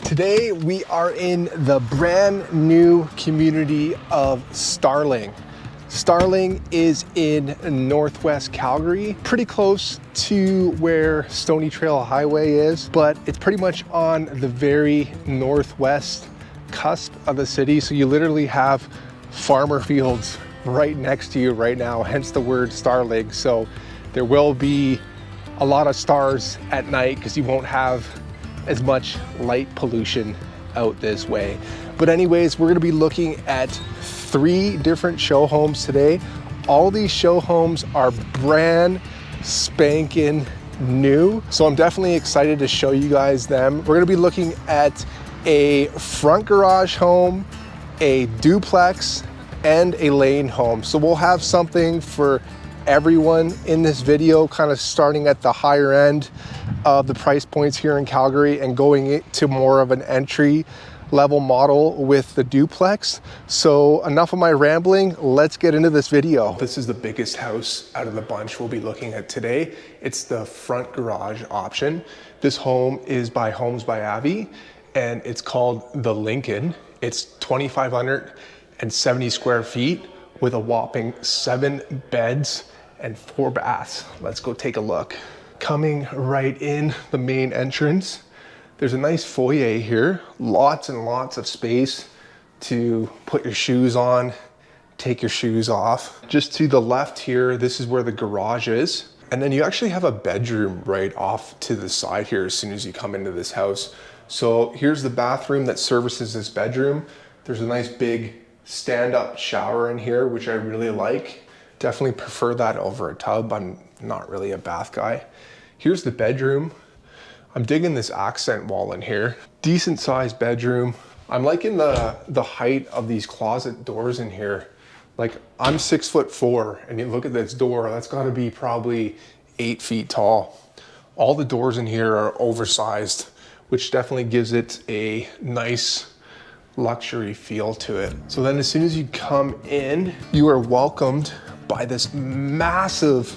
Today we are in the brand new community of Starling. Starling is in Northwest Calgary, pretty close to where Stony Trail Highway is, but it's pretty much on the very northwest cusp of the city. So you literally have farmer fields right next to you right now, hence the word Starling. So there will be a lot of stars at night because you won't have as much light pollution out this way. But anyways, we're gonna be looking at 3 different show homes today. All these show homes are brand spanking new. So I'm definitely excited to show you guys them. We're gonna be looking at a front garage home, a duplex, and a lane home. So we'll have something for everyone in this video, kind of starting at the higher end of the price points here in Calgary and going to more of an entry level model with the duplex. So enough of my rambling, let's get into this video. This is the biggest house out of the bunch we'll be looking at today. It's the front garage option. This home is by Homes by Avi and it's called the Lincoln. It's 2,570 square feet with a whopping 7 beds and 4 baths. Let's go take a look. Coming right in the main entrance, there's a nice foyer here. Lots and lots of space to put your shoes on, take your shoes off. Just to the left here, this is where the garage is. And then you actually have a bedroom right off to the side here as soon as you come into this house. So here's the bathroom that services this bedroom. There's a nice big stand-up shower in here, which I really like. Definitely prefer that over a tub. I'm not really a bath guy. Here's the bedroom. I'm digging this accent wall in here. Decent sized bedroom. I'm liking the height of these closet doors in here. Like, I'm 6'4", and you look at this door, that's gotta be probably 8 feet tall. All the doors in here are oversized, which definitely gives it a nice luxury feel to it. So then as soon as you come in, you are welcomed by this massive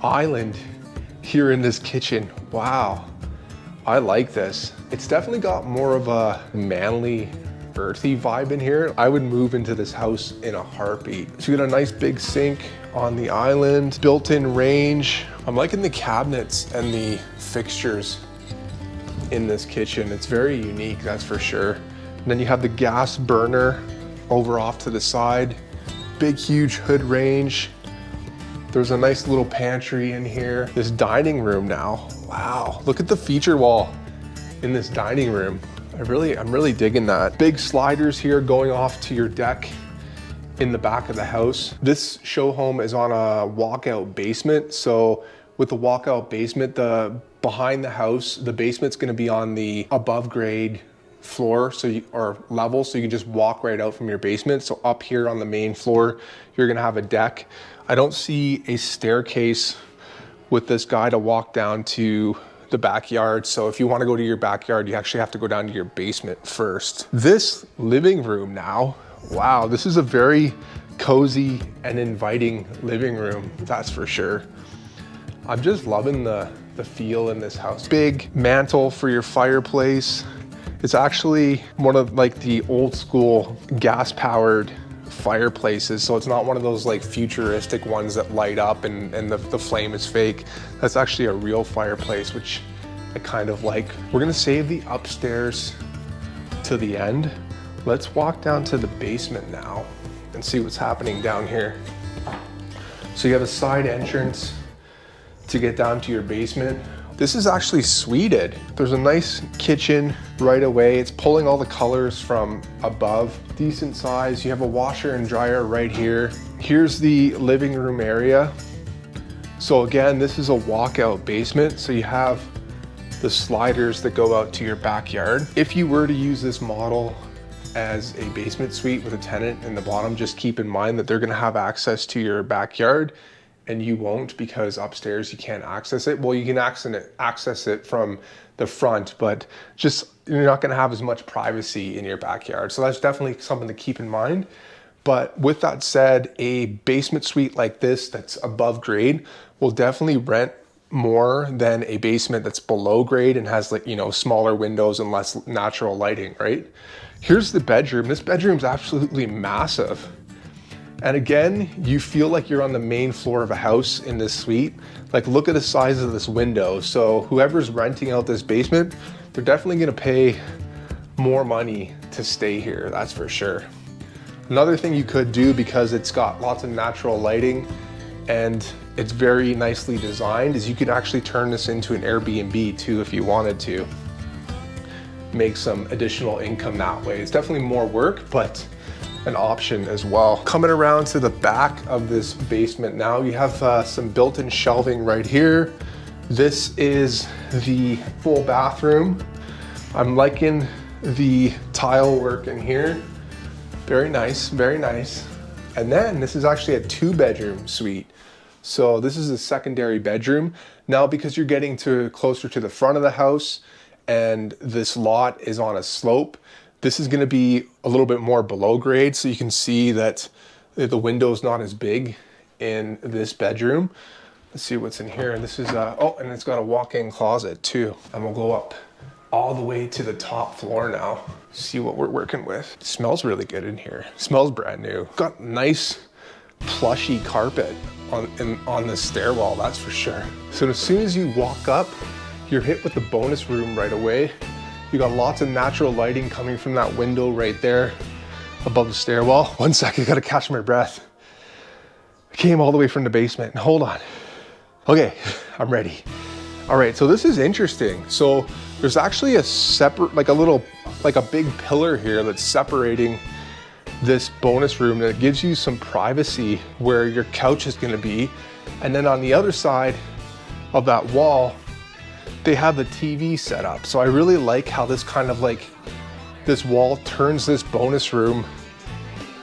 island here in this kitchen. Wow, I like this. It's definitely got more of a manly, earthy vibe in here. I would move into this house in a heartbeat. So you got a nice big sink on the island, built-in range. I'm liking the cabinets and the fixtures in this kitchen. It's very unique, that's for sure. And then you have the gas burner over off to the side. Big, huge hood range. There's a nice little pantry in here. This dining room now. Wow, look at the feature wall in this dining room. I'm really digging that. Big sliders here going off to your deck in the back of the house. This show home is on a walkout basement. So with the walkout basement, behind the house, the basement's gonna be on the above grade floor, or level, so you can just walk right out from your basement. So up here on the main floor, you're gonna have a deck. I don't see a staircase with this guy to walk down to the backyard. So if you want to go to your backyard, you actually have to go down to your basement first. This living room now, wow, this is a very cozy and inviting living room, that's for sure. I'm just loving the feel in this house. Big mantle for your fireplace. It's actually one of like the old school gas powered fireplaces. So it's not one of those like futuristic ones that light up and the flame is fake. That's actually a real fireplace, which I kind of like. We're gonna save the upstairs to the end. Let's walk down to the basement now and see what's happening down here. So you have a side entrance to get down to your basement. This is actually suited. There's a nice kitchen right away. It's pulling all the colors from above. Decent size. You have a washer and dryer right here. Here's the living room area. So again, this is a walkout basement. So you have the sliders that go out to your backyard. If you were to use this model as a basement suite with a tenant in the bottom, just keep in mind that they're gonna have access to your backyard and you won't, because upstairs you can't access it. Well, you can access it from the front, but just you're not gonna have as much privacy in your backyard. So that's definitely something to keep in mind. But with that said, a basement suite like this that's above grade will definitely rent more than a basement that's below grade and has, like, you know, smaller windows and less natural lighting, right? Here's the bedroom. This bedroom's absolutely massive. And again, you feel like you're on the main floor of a house in this suite. Like, look at the size of this window. So whoever's renting out this basement, they're definitely gonna pay more money to stay here, that's for sure. Another thing you could do, because it's got lots of natural lighting and it's very nicely designed, is you could actually turn this into an Airbnb too if you wanted to. Make some additional income that way. It's definitely more work, but an option as well. Coming around to the back of this basement now, you have some built-in shelving right here. This is the full bathroom. I'm liking the tile work in here. Very nice, very nice. And then this is actually a 2-bedroom suite. So this is a secondary bedroom. Now, because you're getting closer to the front of the house and this lot is on a slope, this is gonna be a little bit more below grade, so you can see that the window's not as big in this bedroom. Let's see what's in here. This is, oh, and it's got a walk-in closet too. And we'll go up all the way to the top floor now. See what we're working with. It smells really good in here. It smells brand new. Got nice plushy carpet on the stairwell, that's for sure. So as soon as you walk up, you're hit with the bonus room right away. You got lots of natural lighting coming from that window right there above the stairwell. One sec, I gotta catch my breath. I came all the way from the basement. Hold on. Okay, I'm ready. All right, so this is interesting. So there's actually a separate, like a big pillar here that's separating this bonus room, that gives you some privacy where your couch is gonna be. And then on the other side of that wall, they have the TV set up. So I really like how this kind of like, this wall turns this bonus room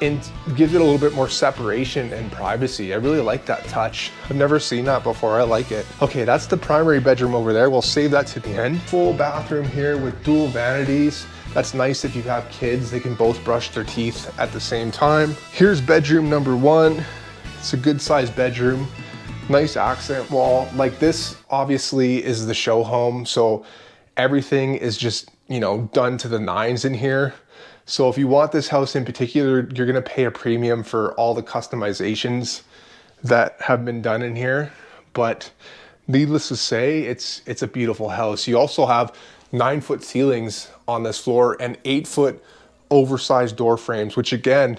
and gives it a little bit more separation and privacy. I really like that touch. I've never seen that before, I like it. Okay, that's the primary bedroom over there. We'll save that to the end. Full bathroom here with dual vanities. That's nice if you have kids, they can both brush their teeth at the same time. Here's bedroom number 1. It's a good sized bedroom. Nice accent wall. Like, this obviously is the show home, so everything is just, you know, done to the nines in here. So if you want this house in particular, you're gonna pay a premium for all the customizations that have been done in here. But needless to say, it's a beautiful house. You also have 9-foot ceilings on this floor and 8-foot oversized door frames, which again,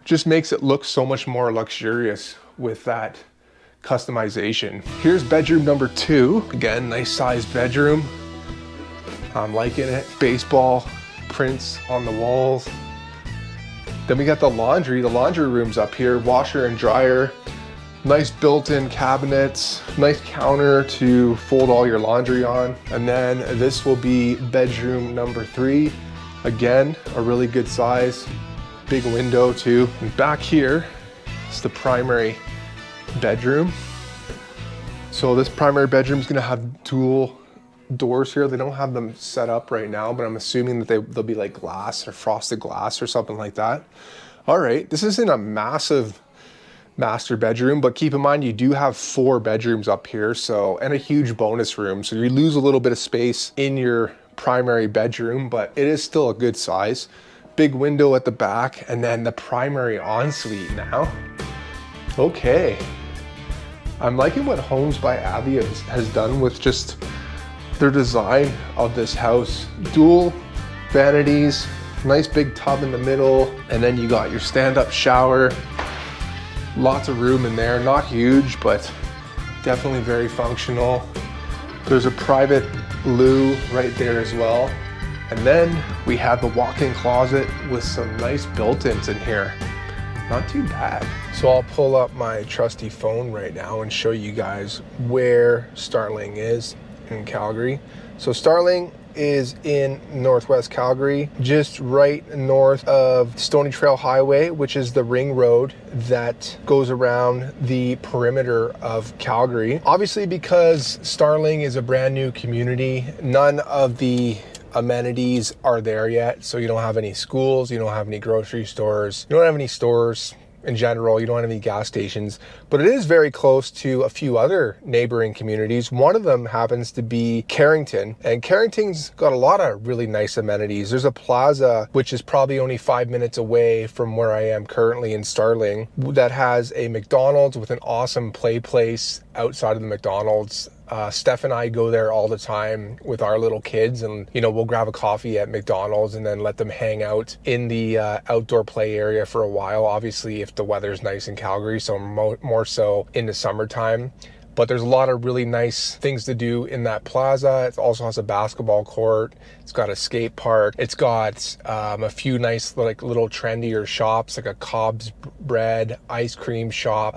just makes it look so much more luxurious with that customization. Here's bedroom number 2. Again, nice sized bedroom. I'm liking it. Baseball prints on the walls. Then we got the laundry. The laundry room's up here, washer and dryer. Nice built-in cabinets, nice counter to fold all your laundry on. And then this will be bedroom number 3. Again, a really good size, big window too. And back here is the primary bedroom. So this primary bedroom is gonna have dual doors here. They don't have them set up right now, but I'm assuming that they'll be like glass or frosted glass or something like that. All right, this isn't a massive master bedroom, but keep in mind you do have 4 bedrooms up here, so, and a huge bonus room. So you lose a little bit of space in your primary bedroom, but it is still a good size. Big window at the back, and then the primary ensuite now. Okay. I'm liking what Homes by Abby has done with just their design of this house. Dual vanities, nice big tub in the middle, and then you got your stand-up shower. Lots of room in there, not huge, but definitely very functional. There's a private loo right there as well. And then we have the walk-in closet with some nice built-ins in here. Not too bad. So I'll pull up my trusty phone right now and show you guys where Starling is in Calgary. So Starling is in Northwest Calgary, just right north of Stony Trail Highway, which is the ring road that goes around the perimeter of Calgary. Obviously, because Starling is a brand new community, none of the amenities are there yet. So you don't have any schools, you don't have any grocery stores, you don't have any stores, in general. You don't have any gas stations, but it is very close to a few other neighboring communities. One of them happens to be Carrington, and Carrington's got a lot of really nice amenities. There's a plaza, which is probably only 5 minutes away from where I am currently in Starling, that has a McDonald's with an awesome play place outside of the McDonald's. Steph and I go there all the time with our little kids, and we'll grab a coffee at McDonald's and then let them hang out in the outdoor play area for a while. Obviously, if the weather's nice in Calgary, so more so in the summertime. But there's a lot of really nice things to do in that plaza. It also has a basketball court. It's got a skate park. It's got a few nice like little trendier shops, like a Cobb's bread ice cream shop,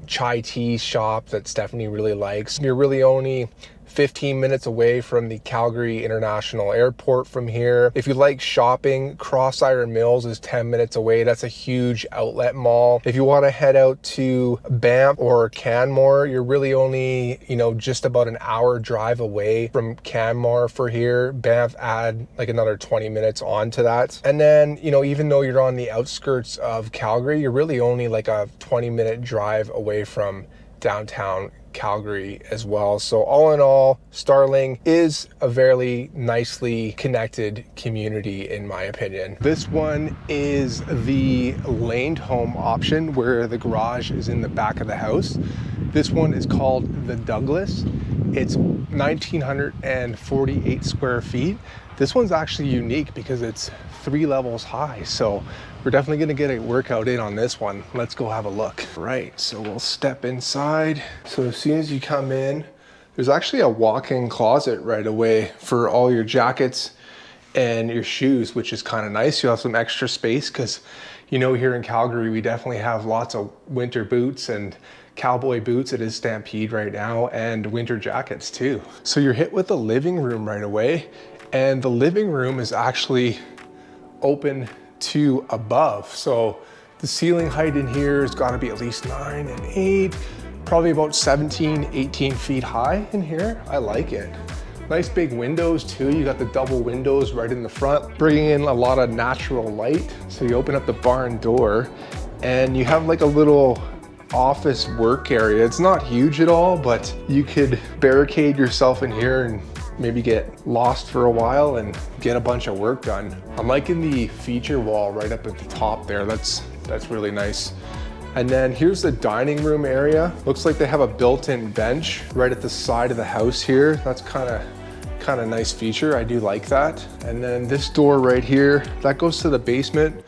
chai tea shop that Stephanie really likes. You're really only 15 minutes away from the Calgary International Airport from here. If you like shopping, Cross Iron Mills is 10 minutes away. That's a huge outlet mall. If you want to head out to Banff or Canmore, you're really only, just about an hour drive away from Canmore for here. Banff add like another 20 minutes onto that. And then, even though you're on the outskirts of Calgary, you're really only like a 20-minute drive away from downtown Calgary as well. So all in all, Starling is a very nicely connected community in my opinion. This one is the laned home option where the garage is in the back of the house. This one is called the Douglas. It's 1,948 square feet. This one's actually unique because it's 3 levels high. So we're definitely gonna get a workout in on this one. Let's go have a look. Right, so we'll step inside. So as soon as you come in, there's actually a walk-in closet right away for all your jackets and your shoes, which is kind of nice. You'll have some extra space because, here in Calgary, we definitely have lots of winter boots and cowboy boots. It is Stampede right now, and winter jackets too. So you're hit with the living room right away. And the living room is actually open to above. So the ceiling height in here has got to be at least 9 and 8, probably about 17, 18 feet high in here. I like it. Nice big windows too. You got the double windows right in the front, bringing in a lot of natural light. So you open up the barn door and you have like a little office work area. It's not huge at all, but you could barricade yourself in here and maybe get lost for a while and get a bunch of work done. I'm liking the feature wall right up at the top there. That's really nice. And then here's the dining room area. Looks like they have a built-in bench right at the side of the house here. That's kind of nice feature. I do like that. And then this door right here, that goes to the basement.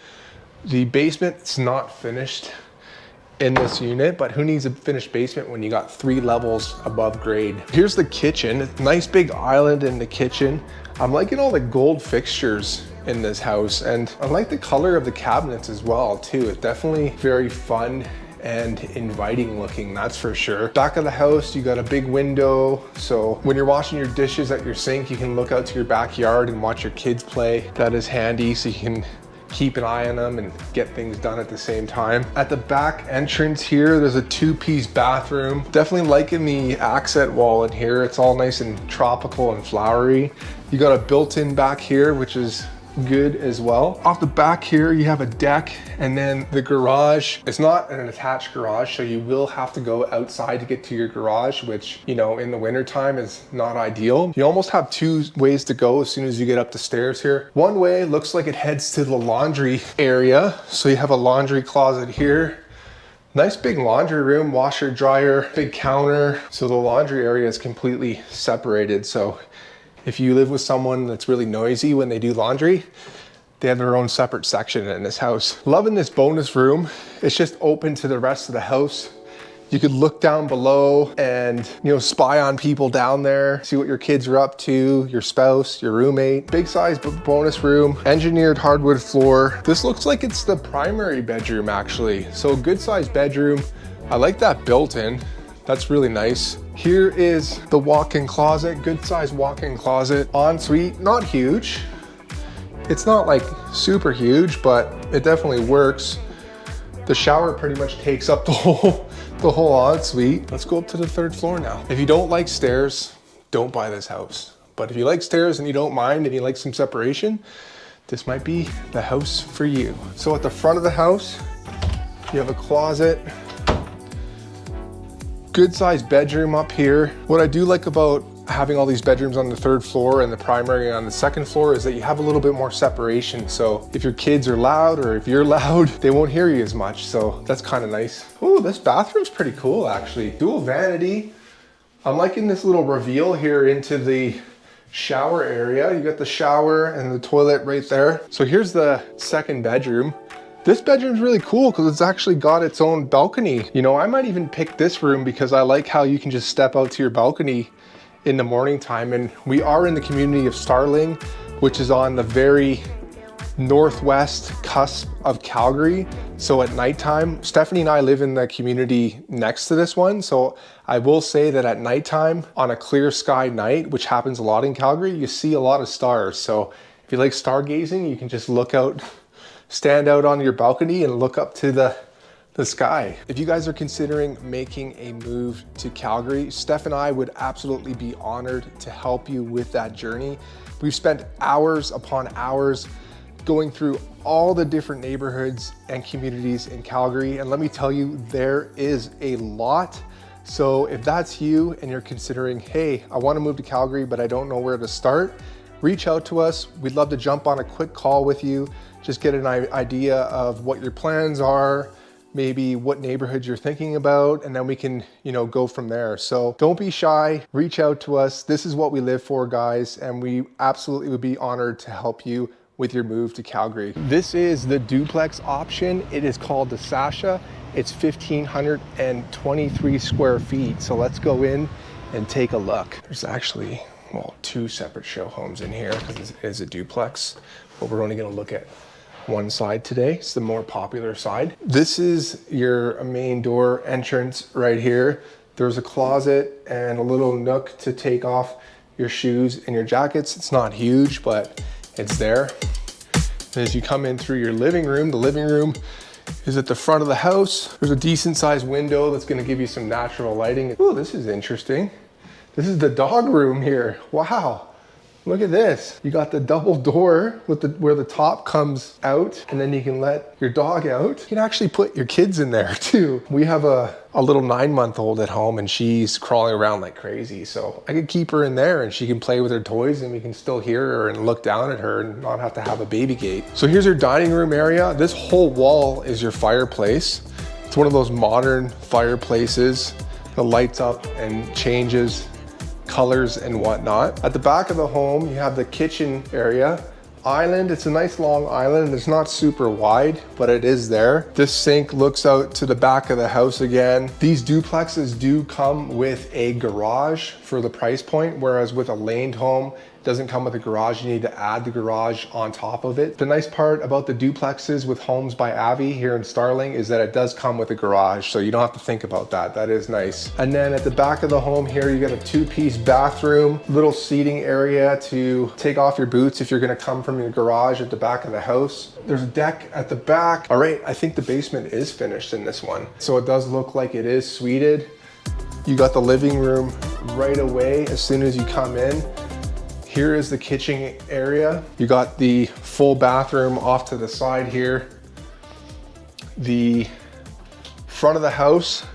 The basement's not finished in this unit, but who needs a finished basement when you got 3 levels above grade? Here's the kitchen. Nice big island in the kitchen. I'm liking all the gold fixtures in this house, and I like the color of the cabinets as well too. It's definitely very fun and inviting looking, that's for sure. Back of the house, you got a big window, so when you're washing your dishes at your sink, you can look out to your backyard and watch your kids play. That is handy, so you can keep an eye on them and get things done at the same time. At the back entrance here, there's a 2-piece bathroom. Definitely liking the accent wall in here. It's all nice and tropical and flowery. You got a built-in back here, which is good as well. Off the back here, you have a deck, and then the garage. It's not an attached garage, so you will have to go outside to get to your garage, which, in the winter time is not ideal. You almost have 2 ways to go as soon as you get up the stairs here. One way looks like it heads to the laundry area. So you have a laundry closet here. Nice big laundry room, washer, dryer, big counter. So the laundry area is completely separated. So if you live with someone that's really noisy when they do laundry, they have their own separate section in this house. Loving this bonus room. It's just open to the rest of the house. You could look down below and, spy on people down there, see what your kids are up to, your spouse, your roommate. Big size bonus room, engineered hardwood floor. This looks like it's the primary bedroom actually. So good sized bedroom. I like that built-in. That's really nice. Here is the walk-in closet, good size walk-in closet. Ensuite, not huge. It's not like super huge, but it definitely works. The shower pretty much takes up the whole ensuite. Let's go up to the 3rd floor now. If you don't like stairs, don't buy this house. But if you like stairs and you don't mind and you like some separation, this might be the house for you. So at the front of the house, You have a closet. Good sized bedroom up here. What I do like about having all these bedrooms on the 3rd floor and the primary on the 2nd floor is that you have a little bit more separation. So if your kids are loud or if you're loud, they won't hear you as much. So that's kind of nice. Oh, this bathroom's pretty cool actually. Dual vanity. I'm liking this little reveal here into the shower area. You got the shower and the toilet right there. So here's the 2nd bedroom. This bedroom's really cool because it's actually got its own balcony. You know, I might even pick this room because I like how you can just step out to your balcony in the morning time. And we are in the community of Starling, which is on the very northwest cusp of Calgary. So at nighttime, Stephanie and I live in the community next to this one. So I will say that at nighttime, on a clear sky night, which happens a lot in Calgary, you see a lot of stars. So if you like stargazing, you can just look out, stand out on your balcony and look up to the sky. If you guys are considering making a move to Calgary, Steph and I would absolutely be honored to help you with that journey. We've spent hours upon hours going through all the different neighborhoods and communities in Calgary. And let me tell you, there is a lot. So if that's you and you're considering, hey, I want to move to Calgary, but I don't know where to start, reach out to us. We'd love to jump on a quick call with you, just get an idea of what your plans are, maybe what neighborhoods you're thinking about, and then we can, you know, go from there. So don't be shy, reach out to us. This is what we live for, guys, and we absolutely would be honored to help you with your move to Calgary. This is the duplex option. It is called the Sasha. It's 1,523 square feet. So let's go in and take a look. There's actually, well, 2 separate show homes in here because it is a duplex, but we're only gonna look at one side today. It's the more popular side. This is your main door entrance right here. There's a closet and a little nook to take off your shoes and your jackets. It's not huge, but it's there. And as you come in through your living room, the living room is at the front of the house. There's a decent sized window that's gonna give you some natural lighting. Oh, this is interesting. This is the dog room here. Wow. Look at this. You got the double door with where the top comes out, and then you can let your dog out. You can actually put your kids in there too. We have a little 9-month-old at home and she's crawling around like crazy. So I could keep her in there and she can play with her toys and we can still hear her and look down at her and not have to have a baby gate. So here's your dining room area. This whole wall is your fireplace. It's one of those modern fireplaces that lights up and changes colors and whatnot. At the back of the home, you have the kitchen area. Island, it's a nice long island. It's not super wide, but it is there. This sink looks out to the back of the house again. These duplexes do come with a garage for the price point, whereas with a laned home, it doesn't come with a garage. You need to add the garage on top of it. The nice part about the duplexes with Homes by Avi here in Starling is that it does come with a garage, so you don't have to think about that. That is nice. And then at the back of the home here, you got a 2-piece bathroom, little seating area to take off your boots if you're gonna come from your garage at the back of the house. There's a deck at the back. All right, I think the basement is finished in this one. So it does look like it is suited. You got the living room right away as soon as you come in. Here is the kitchen area. You got the full bathroom off to the side here. The front of the house,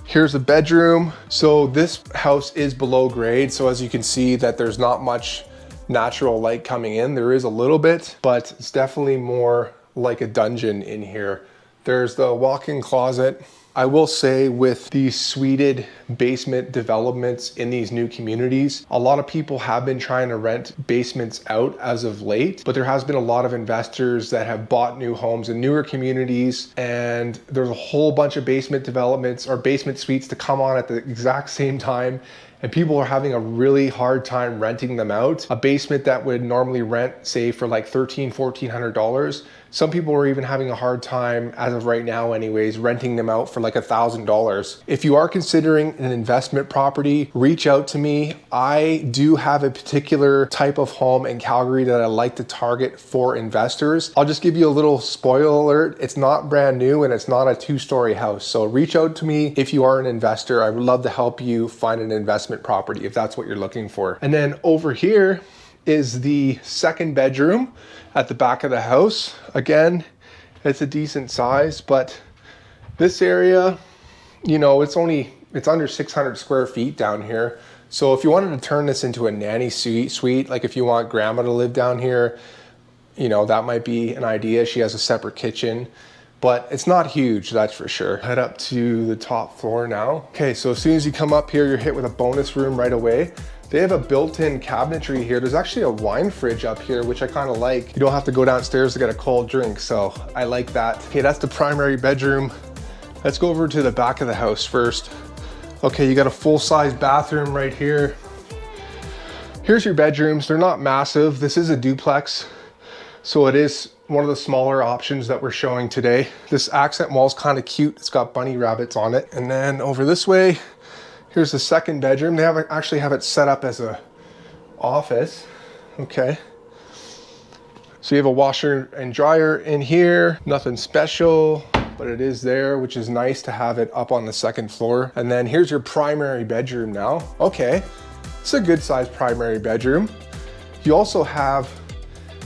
here's the bedroom. So this house is below grade. So as you can see that there's not much natural light coming in. There is a little bit, but it's definitely more like a dungeon in here. There's the walk-in closet. I will say with these suited basement developments in these new communities, a lot of people have been trying to rent basements out as of late, but there has been a lot of investors that have bought new homes in newer communities, and there's a whole bunch of basement developments or basement suites to come on at the exact same time. And people are having a really hard time renting them out. A basement that would normally rent, say, for like $1,300, $1,400. Some people are even having a hard time, as of right now anyways, renting them out for like $1,000. If you are considering an investment property, reach out to me. I do have a particular type of home in Calgary that I like to target for investors. I'll just give you a little spoiler alert. It's not brand new and it's not a 2-story house. So reach out to me if you are an investor. I would love to help you find an investment property if that's what you're looking for. And then over here is the 2nd bedroom at the back of the house. Again, it's a decent size, but This area, you know, it's under 600 square feet down here. So if you wanted to turn this into a nanny suite, like if you want grandma to live down here, you know, that might be an idea. She has a separate kitchen, but it's not huge, that's for sure. Head up to the top floor now. Okay, so as soon as you come up here, you're hit with a bonus room right away. They have a built-in cabinetry here. There's actually a wine fridge up here, which I kind of like. You don't have to go downstairs to get a cold drink, so I like that. Okay, that's the primary bedroom. Let's go over to the back of the house first. Okay, you got a full-size bathroom right here. Here's your bedrooms. They're not massive. This is a duplex, so it is one of the smaller options that we're showing today. This accent wall is kind of cute. It's got bunny rabbits on it. And then over this way, here's the second bedroom. They actually have it set up as a office. Okay. So you have a washer and dryer in here. Nothing special, but it is there, which is nice to have it up on the second floor. And then here's your primary bedroom now. Okay, it's a good sized primary bedroom. You also have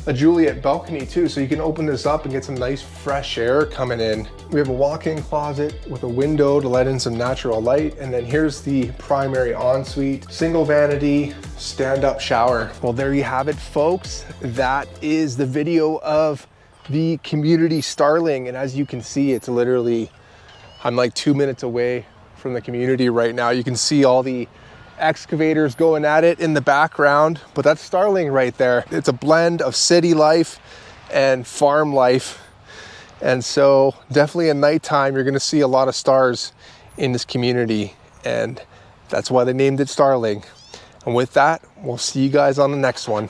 a Juliet balcony too, so you can open this up and get some nice fresh air coming in. We have a walk-in closet with a window to let in some natural light. And then here's the primary ensuite, single vanity, stand-up shower. Well, there you have it, folks. That is the video of the community Starling. And as you can see, it's literally, I'm like 2 minutes away from the community right now. You can see all the excavators going at it in the background, but that's Starling right there. It's a blend of city life and farm life. And so definitely at nighttime, you're gonna see a lot of stars in this community. And that's why they named it Starling. And with that, we'll see you guys on the next one.